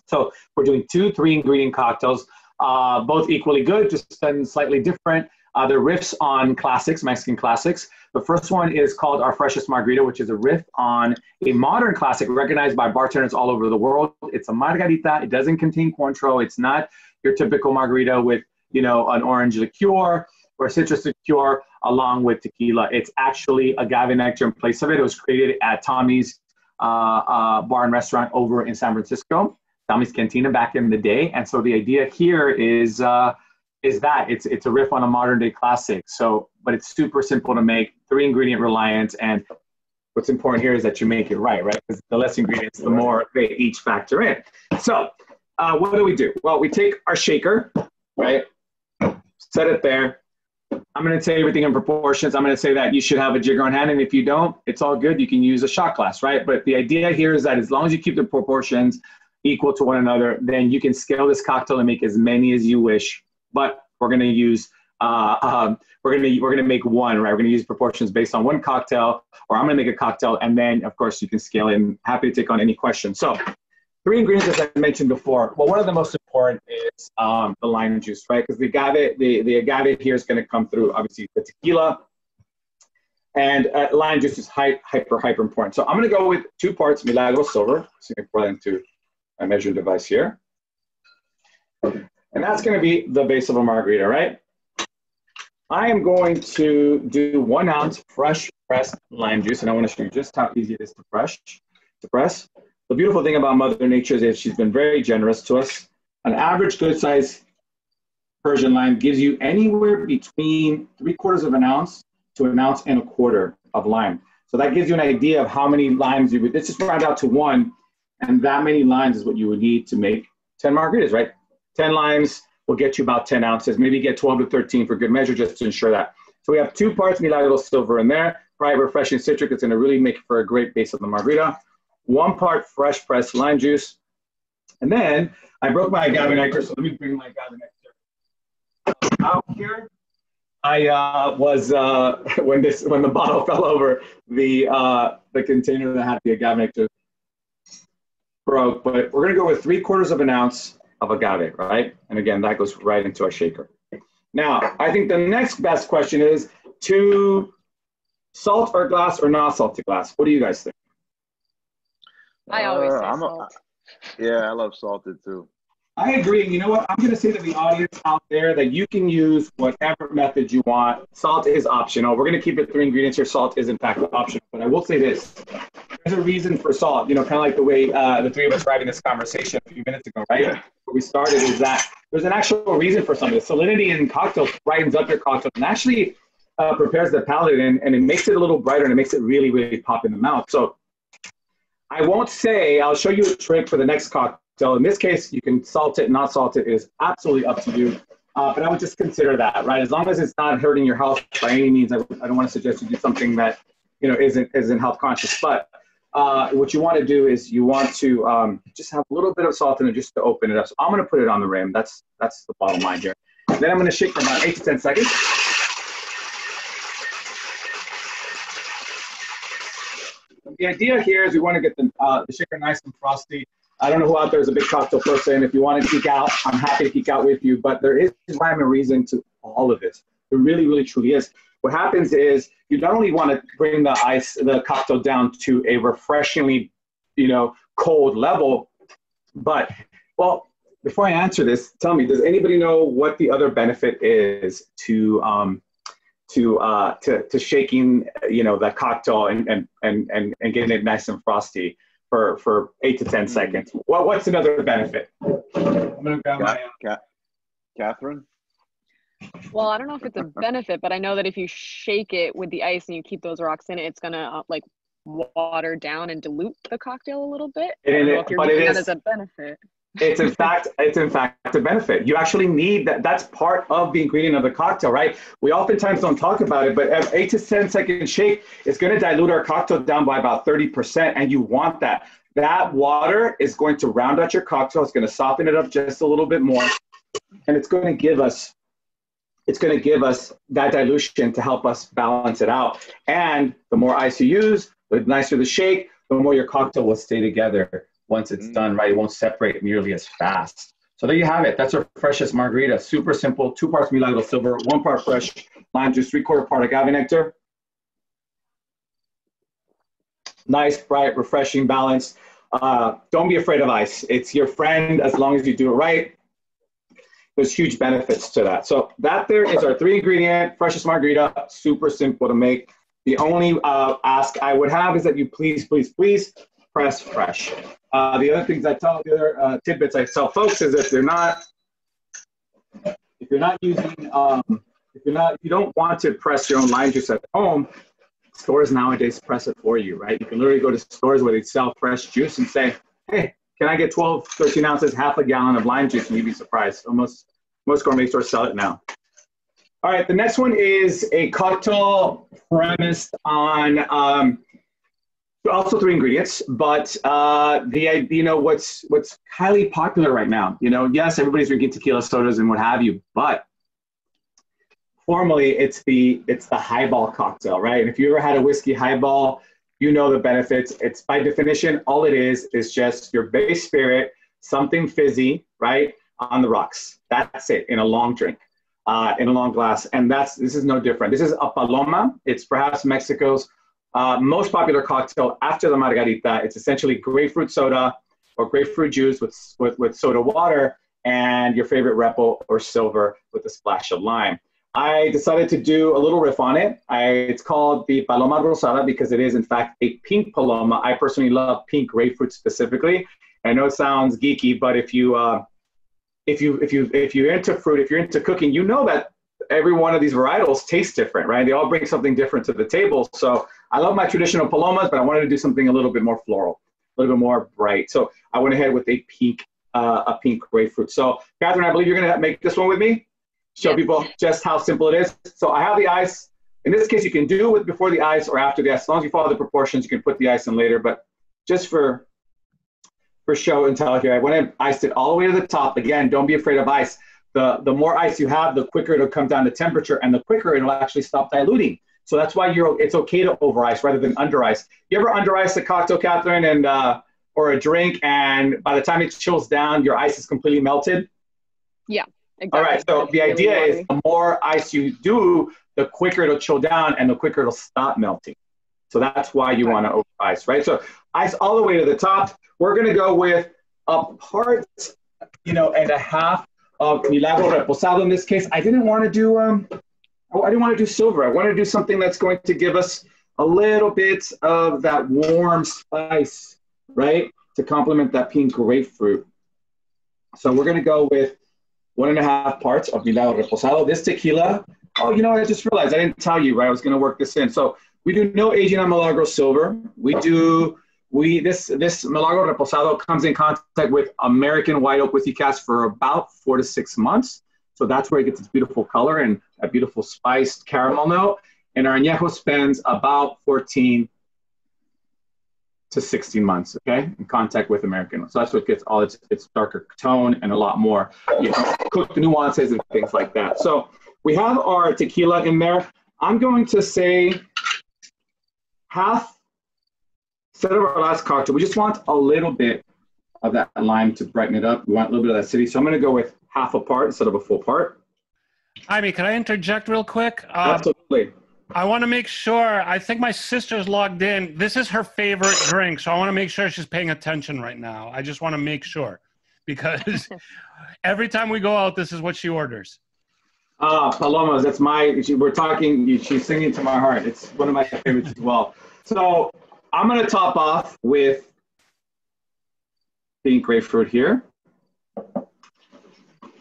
So we're doing 2 3 ingredient cocktails. both equally good, just done slightly different. They're riffs on classics, Mexican classics. The first one is called Our Freshest Margarita, which is a riff on a modern classic recognized by bartenders all over the world. It's a margarita. It doesn't contain Cointreau. It's not your typical margarita with, you know, an orange liqueur or citrus liqueur along with tequila. It's actually agave nectar in place of it. It was created at Tommy's bar and restaurant over in San Francisco, Tommy's Cantina back in the day. And so the idea here is that it's a riff on a modern day classic. So, but it's super simple to make, 3 ingredient reliant. And what's important here is that you make it right? Because the less ingredients, the more they each factor in. So what do? Well, we take our shaker, right? Set it there. I'm going to say everything in proportions. I'm going to say that you should have a jigger on hand. And if you don't, it's all good. You can use a shot glass, right? But the idea here is that as long as you keep the proportions equal to one another, then you can scale this cocktail and make as many as you wish. But we're going to use, we're going to make one, right? We're going to use proportions based on one cocktail, or I'm going to make a cocktail. And then, of course, you can scale it. And happy to take on any questions. So 3 ingredients, as I mentioned before. Well, one of the most important is the lime juice, right? Because the agave here is going to come through, obviously, the tequila. And lime juice is hyper important. So I'm going to go with 2 parts Milagro silver. So I'm going to pour that into my measuring device here. And that's going to be the base of a margarita, right? I am going to do 1 ounce fresh pressed lime juice. And I want to show you just how easy it is to press. The beautiful thing about Mother Nature is she's been very generous to us. An average good size Persian lime gives you anywhere between 3/4 of an ounce to 1.25 ounces of lime. So that gives you an idea of how many limes you would, let's just round out to 1. And that many limes is what you would need to make 10 margaritas, right? 10 limes will get you about 10 ounces, maybe get 12 to 13 for good measure, just to ensure that. So we have 2 parts Milagro silver in there, bright, refreshing citric. It's going to really make for a great base of the margarita. 1 part fresh pressed lime juice. And then I broke my agave nectar, so let me bring my agave nectar out here. I was, when the bottle fell over, the container that had the agave nectar broke, but we're going to go with 3/4 of an ounce of agave, right? And again, that goes right into our shaker. Now, I think the next best question is to salt our glass or not salted glass. What do you guys think? I always say salt. Yeah, I love salted too. I agree. You know what? I'm going to say to the audience out there that you can use whatever method you want. Salt is optional. We're going to keep it 3 ingredients here. Salt is in fact optional. But I will say this. There's a reason for salt, you know, kind of like the way the 3 of us were having this conversation a few minutes ago, right? Yeah. Where we started is that there's an actual reason for something. The salinity in cocktails brightens up your cocktail and actually prepares the palate and it makes it a little brighter and it makes it really, really pop in the mouth. So I won't say, I'll show you a trick for the next cocktail. In this case, you can salt it, not salt it. It is absolutely up to you. But I would just consider that, right? As long as it's not hurting your health by any means, I don't want to suggest you do something that, you know, isn't health conscious. But what you want to do is you want to just have a little bit of salt in it just to open it up. So I'm going to put it on the rim. That's the bottom line here. Then I'm going to shake for about 8 to 10 seconds. The idea here is we want to get the shaker nice and frosty. I don't know who out there is a big cocktail person. If you want to geek out, I'm happy to geek out with you. But there is rhyme and reason to all of this. There really, really, truly is. What happens is you not only want to bring the cocktail down to a refreshingly, you know, cold level, but, well, before I answer this, tell me, does anybody know what the other benefit is to shaking, you know, the cocktail and getting it nice and frosty for 8 to 10 seconds? Well, what's another benefit? I'm gonna grab my Catherine? Well, I don't know if it's a benefit, but I know that if you shake it with the ice and you keep those rocks in it, it's gonna like water down and dilute the cocktail a little bit. I don't know if you're using that as a benefit. It's in fact a benefit. You actually need that. That's part of the ingredient of the cocktail, right? We oftentimes don't talk about it, but an 8 to 10 second shake is going to dilute our cocktail down by about 30%, and you want that. That water is going to round out your cocktail. It's going to soften it up just a little bit more, and it's going to give us that dilution to help us balance it out. And the more ice you use, the nicer the shake, the more your cocktail will stay together. Once it's done, right, it won't separate nearly as fast. So there you have it. That's our freshest margarita. Super simple. 2 parts Milagro silver, 1 part fresh lime juice, 3/4 part agave nectar. Nice, bright, refreshing, balanced. Don't be afraid of ice. It's your friend as long as you do it right. There's huge benefits to that. So that there is our 3-ingredient freshest margarita. Super simple to make. The only ask I would have is that you please, please, please press fresh. The other things I tell, the other tidbits I tell folks is if you're not using, if you don't want to press your own lime juice at home, stores nowadays press it for you, right? You can literally go to stores where they sell fresh juice and say, hey, can I get 12, 13 ounces, half a gallon of lime juice? And you'd be surprised. Most gourmet stores sell it now. All right, the next one is a cocktail premised on also 3 ingredients, but what's highly popular right now. Yes, everybody's drinking tequila sodas and what have you, but formally it's the highball cocktail, right? And if you ever had a whiskey highball, you know the benefits. It's by definition, all it is just your base spirit, something fizzy, right, on the rocks. That's it, in a long drink, in a long glass. And this is no different. This is a Paloma. It's perhaps Mexico's most popular cocktail after the margarita. It's essentially grapefruit soda or grapefruit juice with soda water and your favorite Repo or silver with a splash of lime. I decided to do a little riff on it. It's called the Paloma Rosada because it is, in fact, a pink Paloma. I personally love pink grapefruit specifically. I know it sounds geeky, but if you're into fruit, if you're into cooking, you know that every one of these varietals tastes different, right? They all bring something different to the table. So I love my traditional Palomas, but I wanted to do something a little bit more floral, a little bit more bright. So I went ahead with a pink grapefruit. So Catherine, I believe you're going to make this one with me. Show people just how simple it is. So I have the ice. In this case, you can do it before the ice or after the ice. As long as you follow the proportions, you can put the ice in later. But just for show and tell here, I went and iced it all the way to the top. Again, don't be afraid of ice. The more ice you have, the quicker it'll come down to temperature, and the quicker it'll actually stop diluting. So that's why it's okay to over ice rather than under ice. You ever under ice a cocktail, Catherine, and or a drink, and by the time it chills down, your ice is completely melted? Yeah. Exactly. All right, so the idea is the more ice you do, the quicker it'll chill down and the quicker it'll stop melting. So that's why you want to over ice, right? So ice all the way to the top. We're going to go with a part, and a half of Milagro Reposado in this case. I didn't want to do silver. I wanted to do something that's going to give us a little bit of that warm spice, right? To complement that pink grapefruit. So we're going to go with 1.5 parts of Milagro Reposado. This tequila, I just realized I didn't tell you, right? I was going to work this in. So we do no aging on Milagro Silver. This Milagro Reposado comes in contact with American white oak whiskey cask for about 4 to 6 months. So that's where it gets its beautiful color and a beautiful spiced caramel note. And our añejo spends about 14 to 16 months, okay, in contact with American. So that's what gets all its darker tone and a lot more, cooked nuances and things like that. So we have our tequila in there. I'm going to say half, instead of our last cocktail, we just want a little bit of that lime to brighten it up. We want a little bit of that acidity. So I'm going to go with half a part instead of a full part. Jaime, can I interject real quick? Absolutely. I want to make sure, I think my sister's logged in. This is her favorite drink, so I want to make sure she's paying attention right now. I just want to make sure, because every time we go out, this is what she orders. Palomas, that's we're talking, she's singing to my heart. It's one of my favorites as well. So I'm going to top off with pink grapefruit here.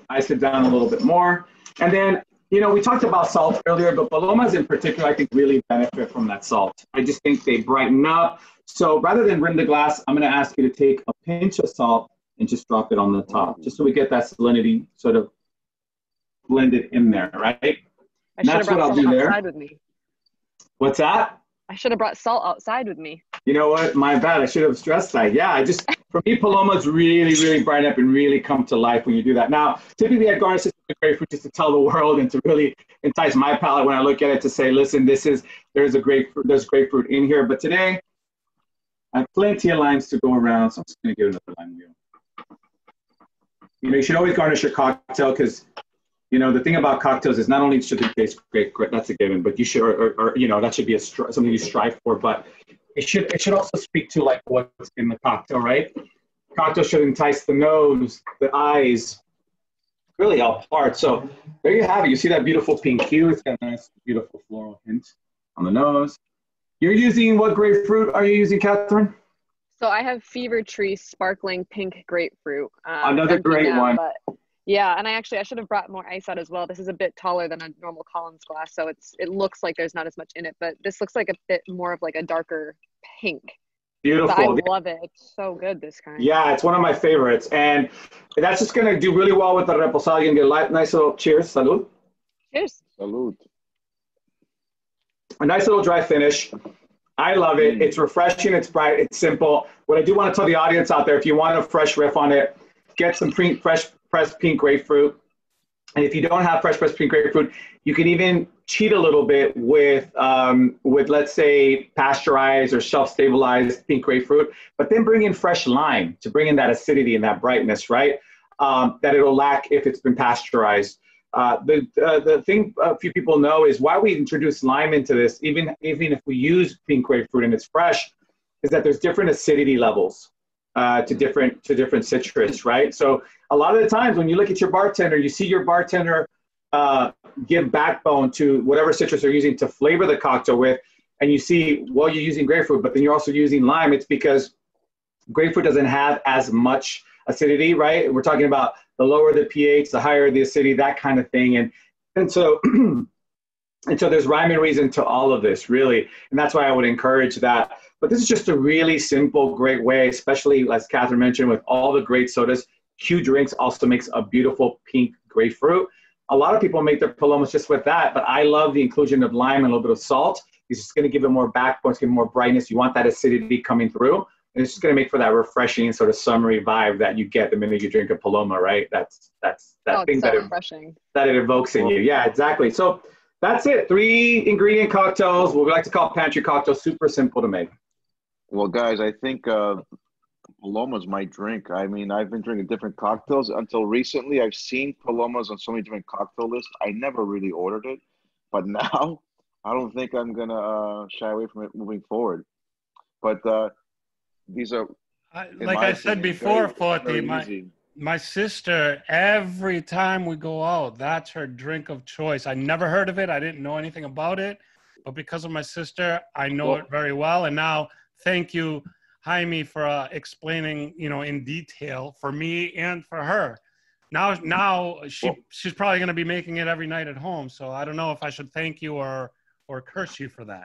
Ice it down a little bit more. And then, we talked about salt earlier, but Palomas in particular, I think really benefit from that salt. I just think they brighten up. So rather than rim the glass, I'm going to ask you to take a pinch of salt and just drop it on the top, just so we get that salinity sort of blended in there, right? I should have brought salt outside with me. What's that? I should have brought salt outside with me. You know what? My bad. I should have stressed that. Yeah, for me, Palomas really, really brighten up and really come to life when you do that. Now, typically I garnish this with grapefruit just to tell the world and to really entice my palate when I look at it to say, listen, there's grapefruit in here. But today, I have plenty of limes to go around, so I'm just going to give it another lime wheel. You know, you should always garnish your cocktail because, you know, the thing about cocktails is not only should it taste great, that's a given, but you should, or you know, that should be something you strive for, but it should also speak to like what's in the cocktail, right? Cocktail should entice the nose, the eyes, really all parts. So there you have it. You see that beautiful pink hue. It's got a nice, beautiful floral hint on the nose. You're using what grapefruit are you using, Catherine? So I have Fever Tree sparkling pink grapefruit. Another great one. But yeah, and I should have brought more ice out as well. This is a bit taller than a normal Collins glass, so it looks like there's not as much in it, but this looks like a bit more of like a darker pink. Beautiful. But I love it. It's so good, this kind. Yeah, it's one of my favorites. And that's just going to do really well with the reposado. You can get a nice little cheers. Salud. Cheers. Salud. A nice little dry finish. I love it. It's refreshing. It's bright. It's simple. What I do want to tell the audience out there, if you want a fresh riff on it, get some fresh pressed pink grapefruit. And if you don't have fresh pressed pink grapefruit, you can even cheat a little bit with let's say pasteurized or shelf-stabilized pink grapefruit, but then bring in fresh lime to bring in that acidity and that brightness, right? That it'll lack if it's been pasteurized. The thing a few people know is why we introduce lime into this, even if we use pink grapefruit and it's fresh, is that there's different acidity levels to different citrus, right? So a lot of the times when you look at your bartender, you see your bartender give backbone to whatever citrus they're using to flavor the cocktail with, and you see, well, you're using grapefruit, but then you're also using lime. It's because grapefruit doesn't have as much acidity, right? We're talking about the lower the pH, the higher the acidity, that kind of thing. And so there's rhyme and reason to all of this, really. And that's why I would encourage that. But this is just a really simple, great way, especially as Catherine mentioned, with all the great sodas. Q Drinks also makes a beautiful pink grapefruit. A lot of people make their palomas just with that, but I love the inclusion of lime and a little bit of salt. It's just going to give it more backbone, it's going to give it more brightness. You want that acidity coming through. And it's just going to make for that refreshing sort of summery vibe that you get the minute you drink a paloma, right? That's that thing so refreshing. That it evokes in you. Yeah, exactly. So that's it. 3 ingredient cocktails, what we like to call pantry cocktails, super simple to make. Well, guys, I think Paloma's my drink. I mean, I've been drinking different cocktails until recently. I've seen Palomas on so many different cocktail lists. I never really ordered it, but now I don't think I'm gonna shy away from it moving forward. But these are, like I said before, Forty, my sister, every time we go out, that's her drink of choice. I never heard of it. I didn't know anything about it, but because of my sister, I know it very well. And now, thank you, Jaime, for explaining, in detail for me and for her. Now she's probably going to be making it every night at home. So I don't know if I should thank you or curse you for that.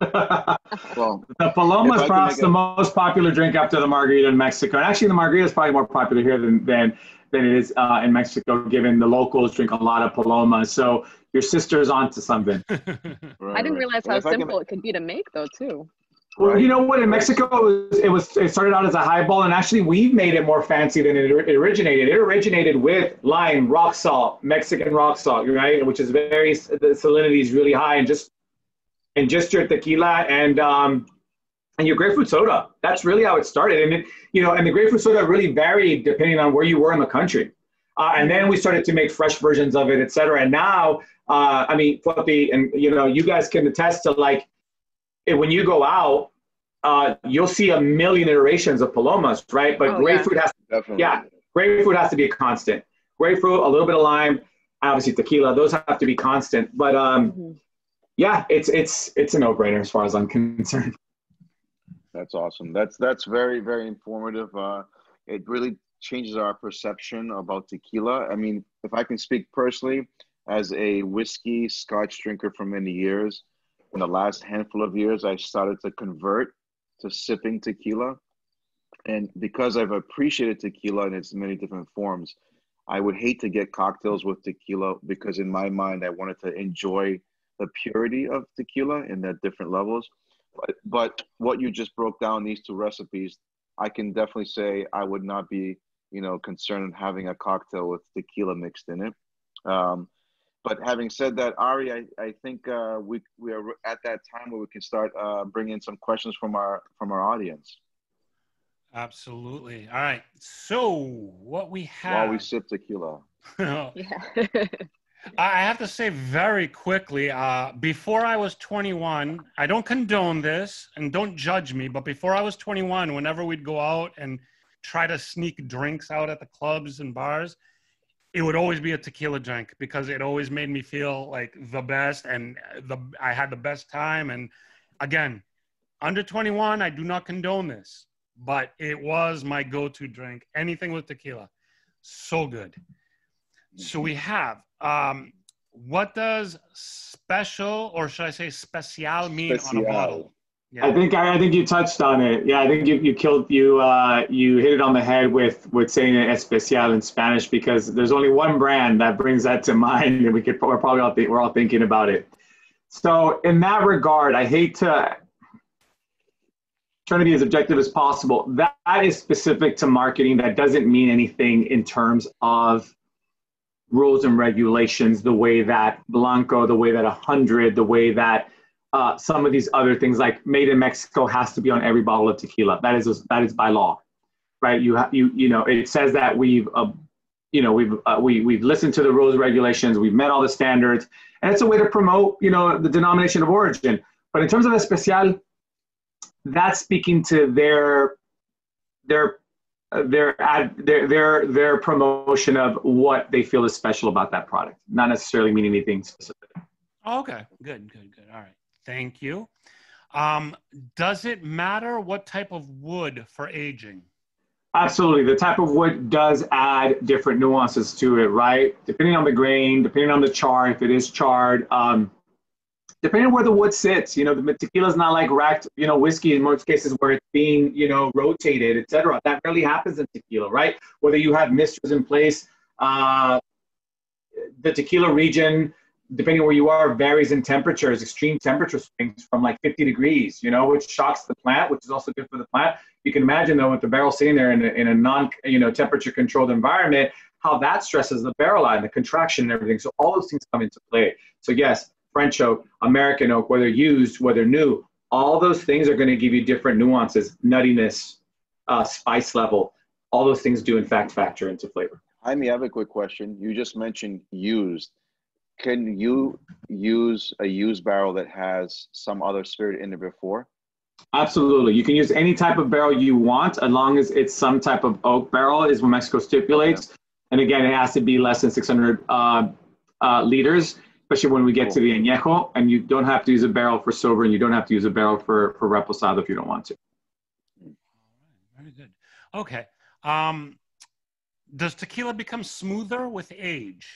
Well, the Paloma is perhaps the most popular drink after the margarita in Mexico. And actually, the margarita is probably more popular here than it is in Mexico, given the locals drink a lot of Palomas. So your sister's onto something. I didn't realize how simple it could be to make, though, too. Well, you know what? In Mexico, it started out as a highball, and actually we've made it more fancy than it originated. It originated with lime, rock salt, Mexican rock salt, right? Which is the salinity is really high, and just your tequila and your grapefruit soda. That's really how it started. And and the grapefruit soda really varied depending on where you were in the country. And then we started to make fresh versions of it, et cetera. And now, Flippy, and you guys can attest to, like, when you go out, you'll see a million iterations of Palomas, right? But grapefruit grapefruit has to be a constant. Grapefruit, a little bit of lime, obviously tequila, those have to be constant. But yeah, it's a no-brainer as far as I'm concerned. That's awesome. That's very, very informative. It really changes our perception about tequila. I mean, if I can speak personally, as a whiskey Scotch drinker for many years, in the last handful of years, I started to convert to sipping tequila. And because I've appreciated tequila in its many different forms, I would hate to get cocktails with tequila because in my mind, I wanted to enjoy the purity of tequila in the different levels. But what you just broke down, these 2 recipes, I can definitely say I would not be, concerned in having a cocktail with tequila mixed in it. But having said that, Ari, I think we are at that time where we can start bringing some questions from our audience. Absolutely. All right. So what we have. While we sip tequila. Yeah. I have to say very quickly, before I was 21, I don't condone this and don't judge me, but before I was 21, whenever we'd go out and try to sneak drinks out at the clubs and bars, it would always be a tequila drink because it always made me feel like the best and I had the best time. And again, under 21, I do not condone this, but it was my go-to drink. Anything with tequila. So good. So we have, what does special, or should I say special, mean on a bottle? Yeah. I think you touched on it. Yeah, I think you hit it on the head with saying especial in Spanish, because there's only one brand that brings that to mind, and we're all thinking about it. So in that regard, I hate to try to be as objective as possible. That is specific to marketing. That doesn't mean anything in terms of rules and regulations, the way that Blanco, the way that 100, the way that some of these other things like made in Mexico has to be on every bottle of tequila. That is by law, right? You know, it says that we've listened to the rules and regulations, we've met all the standards, and it's a way to promote, you know, the denomination of origin. But in terms of especial, that's speaking to their promotion of what they feel is special about that product, not necessarily meaning anything specific. Okay, good. All right, thank you. Does it matter what type of wood for aging? Absolutely. The type of wood does add different nuances to it, right? Depending on the grain, depending on the char, if it is charred, depending on where the wood sits. You know, the tequila is not like racked, you know, whiskey in most cases where it's being, you know, rotated, etc. That rarely happens in tequila, right? Whether you have misters in place, the tequila region, depending on where you are, varies in temperatures, extreme temperature swings from like 50 degrees, you know, which shocks the plant, which is also good for the plant. You can imagine though, with the barrel sitting there in a non, you know, temperature controlled environment, how that stresses the barrel line, the contraction and everything. So all those things come into play. So yes, French oak, American oak, whether used, whether new, all those things are going to give you different nuances, nuttiness, spice level. All those things do in fact factor into flavor. Jaime, I have a quick question. You just mentioned used. Can you use a used barrel that has some other spirit in it before? Absolutely. You can use any type of barrel you want, as long as it's some type of oak barrel, is what Mexico stipulates. Okay. And again, it has to be less than 600 liters, especially when we get to the añejo. And you don't have to use a barrel for silver, and you don't have to use a barrel for reposado if you don't want to. Very good. Okay. Does tequila become smoother with age?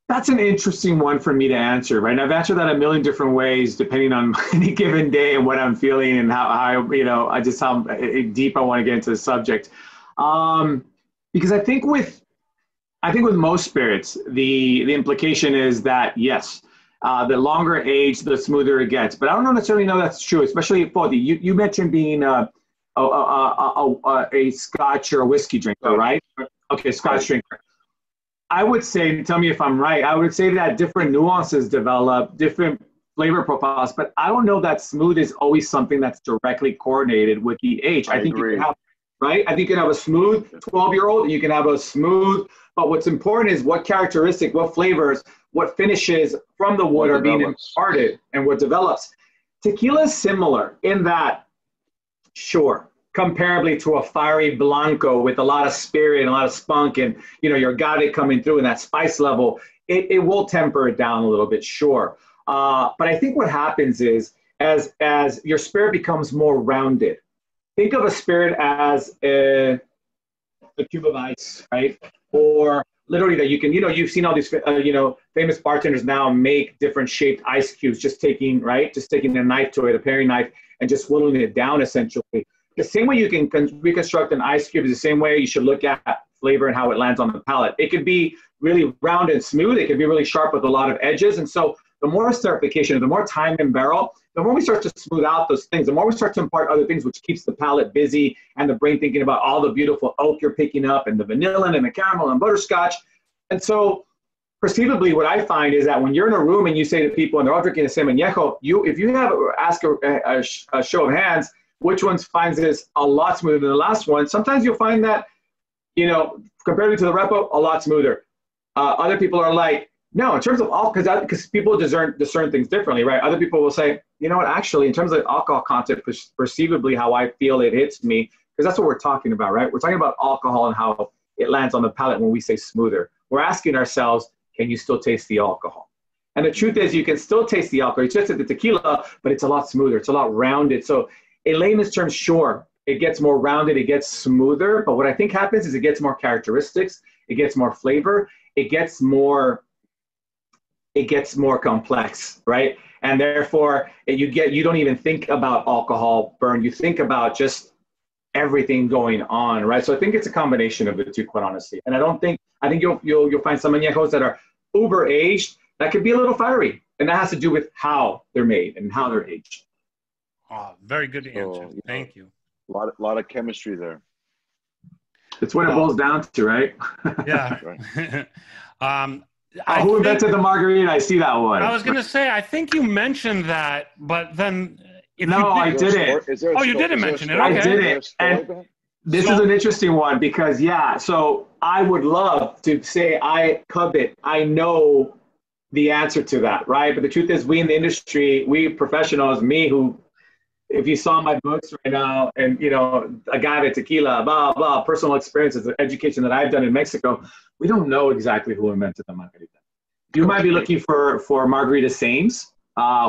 That's an interesting one for me to answer, right? And I've answered that a million different ways, depending on any given day and what I'm feeling and how you know, how deep I want to get into the subject. Because I think with most spirits, the implication is that yes, the longer age, the smoother it gets. But I don't necessarily know that's true, especially Fodi. You mentioned being a Scotch or a whiskey drinker, right? Okay, Scotch drinker. I would say, tell me if I'm right, I would say that different nuances develop, different flavor profiles, but I don't know that smooth is always something that's directly coordinated with the age. I think agree. You can have, right? I think you can have a smooth 12-year-old, and you can have a smooth, but what's important is what characteristic, what flavors, what finishes from the wood are being imparted and what develops. Tequila is similar in that, sure, comparably to a fiery Blanco with a lot of spirit and a lot of spunk and, you know, your agave coming through and that spice level, it will temper it down a little bit, sure. But I think what happens is as your spirit becomes more rounded, think of a spirit as a cube of ice, right? Or literally that you can, you know, you've seen all these, you know, famous bartenders now make different shaped ice cubes, just taking a knife to it, a paring knife, and just whittling it down essentially. The same way you can reconstruct an ice cube is the same way you should look at flavor and how it lands on the palate. It could be really round and smooth. It could be really sharp with a lot of edges. And so the more esterification, the more time in barrel, the more we start to smooth out those things, the more we start to impart other things, which keeps the palate busy and the brain thinking about all the beautiful oak you're picking up and the vanilla and the caramel and butterscotch. And so perceivably, what I find is that when you're in a room and you say to people and they're all drinking the same añejo, if you ask a show of hands, which one finds this a lot smoother than the last one. Sometimes you'll find that, you know, compared to the repo, a lot smoother. Other people are like, no, in terms of alcohol, because people discern things differently, right? Other people will say, you know what, actually, in terms of alcohol content, perceivably how I feel it hits me, because that's what we're talking about, right? We're talking about alcohol and how it lands on the palate when we say smoother. We're asking ourselves, can you still taste the alcohol? And the truth is, you can still taste the alcohol. It's just the tequila, but it's a lot smoother. It's a lot rounded. So in layman's terms, sure, it gets more rounded, it gets smoother. But what I think happens is it gets more characteristics, it gets more flavor, it gets more complex, right? And therefore, you don't even think about alcohol burn. You think about just everything going on, right? So I think it's a combination of the two, quite honestly. And I think you'll find some añejos that are uber aged that could be a little fiery, and that has to do with how they're made and how they're aged. Oh, very good answer. Thank you. A lot of chemistry there. It's what it boils down to, right? Yeah. Who invented the margarita? I see that one. I was going to say, I think you mentioned that, but then... I didn't. You didn't mention it. Okay. I didn't. And this is an interesting one because, so I would love to say I know the answer to that, right? But the truth is, we in the industry, we professionals, me who, if you saw my books right now and, you know, agave, tequila, blah, blah, personal experiences, the education that I've done in Mexico, we don't know exactly who invented the margarita. You might be looking for Margarita Sames,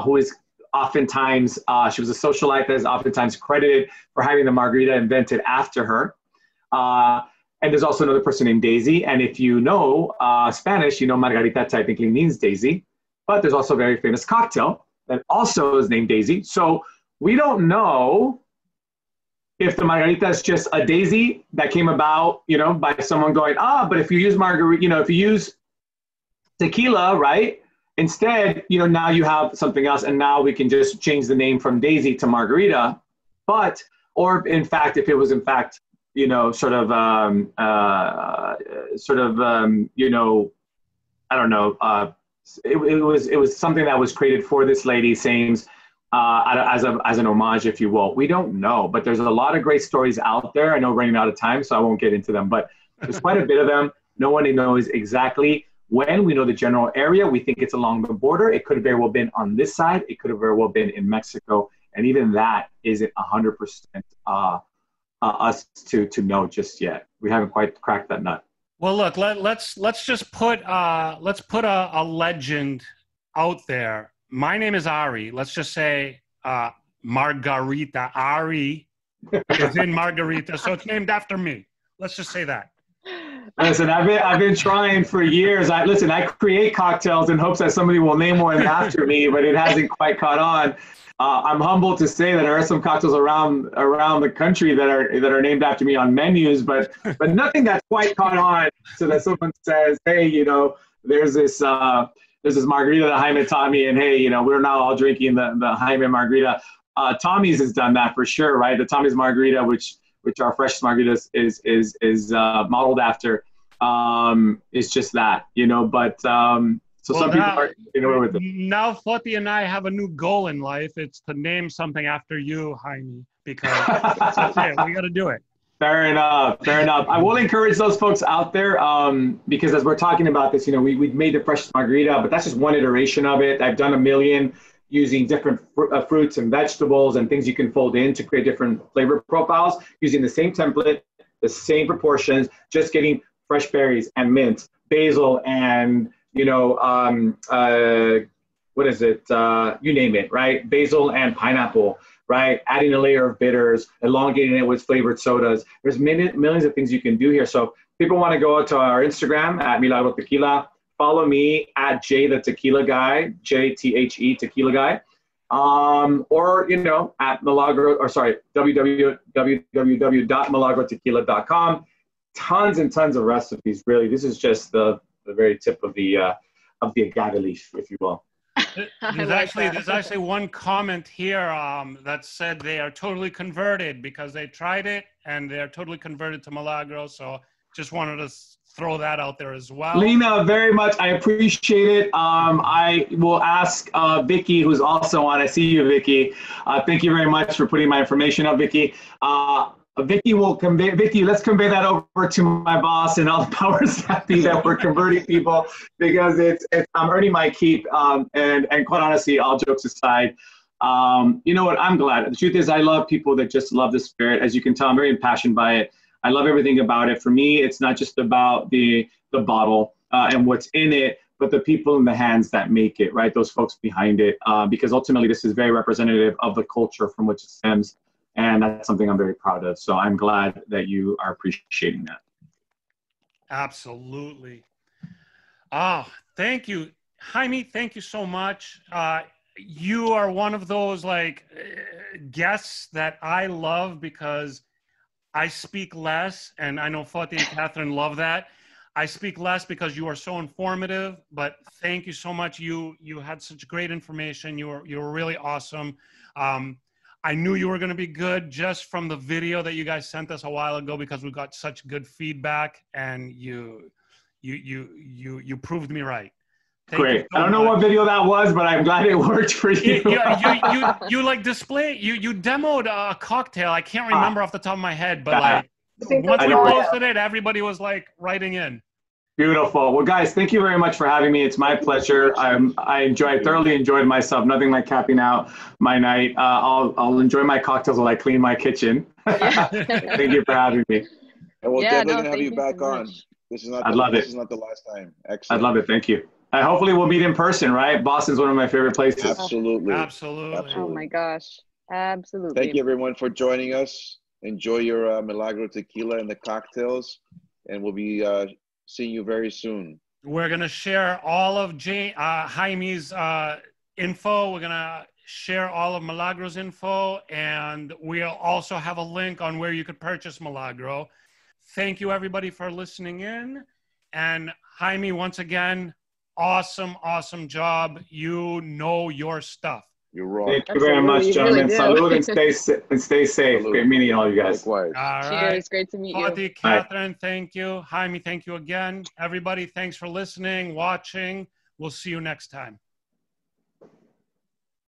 who is oftentimes, she was a socialite that is oftentimes credited for having the margarita invented after her. And there's also another person named Daisy. And if you know Spanish, you know margarita technically means daisy. But there's also a very famous cocktail that also is named Daisy. So we don't know if the margarita is just a daisy that came about, you know, by someone going, but if you use margarita, you know, if you use tequila, right? Instead, you know, now you have something else, and now we can just change the name from Daisy to Margarita. Or in fact, if it was in fact, you know, you know, I don't know, it was something that was created for this lady, Sames, as an homage, if you will. We don't know, but there's a lot of great stories out there. I know we're running out of time, so I won't get into them, but there's quite a bit of them. No one knows exactly when. We know the general area. We think it's along the border. It could have very well been on this side. It could have very well been in Mexico. And even that isn't 100% us to know just yet. We haven't quite cracked that nut. Well, look, let's just put a legend out there. My name is Ari. Let's just say Margarita. Ari is in Margarita, so it's named after me. Let's just say that. Listen, I've been trying for years. I create cocktails in hopes that somebody will name one after me, but it hasn't quite caught on. I'm humbled to say that there are some cocktails around the country that are named after me on menus, but nothing that's quite caught on so that someone says, hey, you know, there's this margarita that Jaime taught me, and hey, you know, we're now all drinking the Jaime margarita. Tommy's has done that for sure, right? The Tommy's margarita, which our freshest margaritas is modeled after, is just that, you know. But some people are with it. Now, Foti and I have a new goal in life. It's to name something after you, Jaime, because that's it. We got to do it. Fair enough. I will encourage those folks out there because as we're talking about this, you know, we made the freshest margarita, but that's just one iteration of it. I've done a million using different fruits and vegetables and things you can fold in to create different flavor profiles using the same template, the same proportions, just getting fresh berries and mint, basil, and, you know, what is it? You name it, right? Basil and pineapple, right? Adding a layer of bitters, elongating it with flavored sodas. There's millions of things you can do here. So if people want to go to our Instagram at Milagro Tequila, follow me at J the Tequila Guy, JTHE Tequila Guy, or, you know, at www.milagrotequila.com. Tons and tons of recipes. Really, this is just the very tip of the agave leaf, if you will. There's actually one comment here that said they are totally converted because they tried it and they're totally converted to Milagro. So just wanted to throw that out there as well. Lena, very much. I appreciate it. I will ask Vicky, who's also on. I see you, Vicky. Thank you very much for putting my information up, Vicky. Vicky will convey. Vicky, let's convey that over to my boss and all the powers that be that we're converting people, because I'm earning my keep. And quite honestly, all jokes aside, you know what? I'm glad. The truth is, I love people that just love the spirit. As you can tell, I'm very impassioned by it. I love everything about it. For me, it's not just about the bottle and what's in it, but the people in the hands that make it, right? Those folks behind it, because ultimately this is very representative of the culture from which it stems. And that's something I'm very proud of. So I'm glad that you are appreciating that. Absolutely. Oh, thank you. Jaime, thank you so much. You are one of those guests that I love, because I speak less, and I know Fati and Catherine love that. I speak less because you are so informative, but thank you so much. You had such great information. You were really awesome. I knew you were going to be good just from the video that you guys sent us a while ago, because we got such good feedback, and you proved me right. Great. I don't know what video that was, but I'm glad it worked for you. You demoed a cocktail. I can't remember off the top of my head, but once we posted it, everybody was writing in. Beautiful. Well, guys, thank you very much for having me. It's my pleasure. I thoroughly enjoyed myself. Nothing like capping out my night. I'll enjoy my cocktails while I clean my kitchen. Thank you for having me. And we're definitely going to have you back on. This is not the last time. Excellent. I'd love it. Thank you. Hopefully we'll meet in person, right? Boston's one of my favorite places. Absolutely. Oh my gosh. Absolutely. Thank you everyone for joining us. Enjoy your Milagro Tequila and the cocktails, and we'll be seeing you very soon. We're going to share all of Jaime's info. We're going to share all of Milagro's info, and we'll also have a link on where you could purchase Milagro. Thank you everybody for listening in. And Jaime, once again, awesome job. You know your stuff. You're wrong. Thank you very much, gentlemen. Salud and stay safe. Salud. Great meeting all you guys. Likewise. All Cheers. right. Great to meet you. Fati, Catherine, thank you. Jaime, thank you again. Everybody, thanks for listening, watching. We'll see you next time.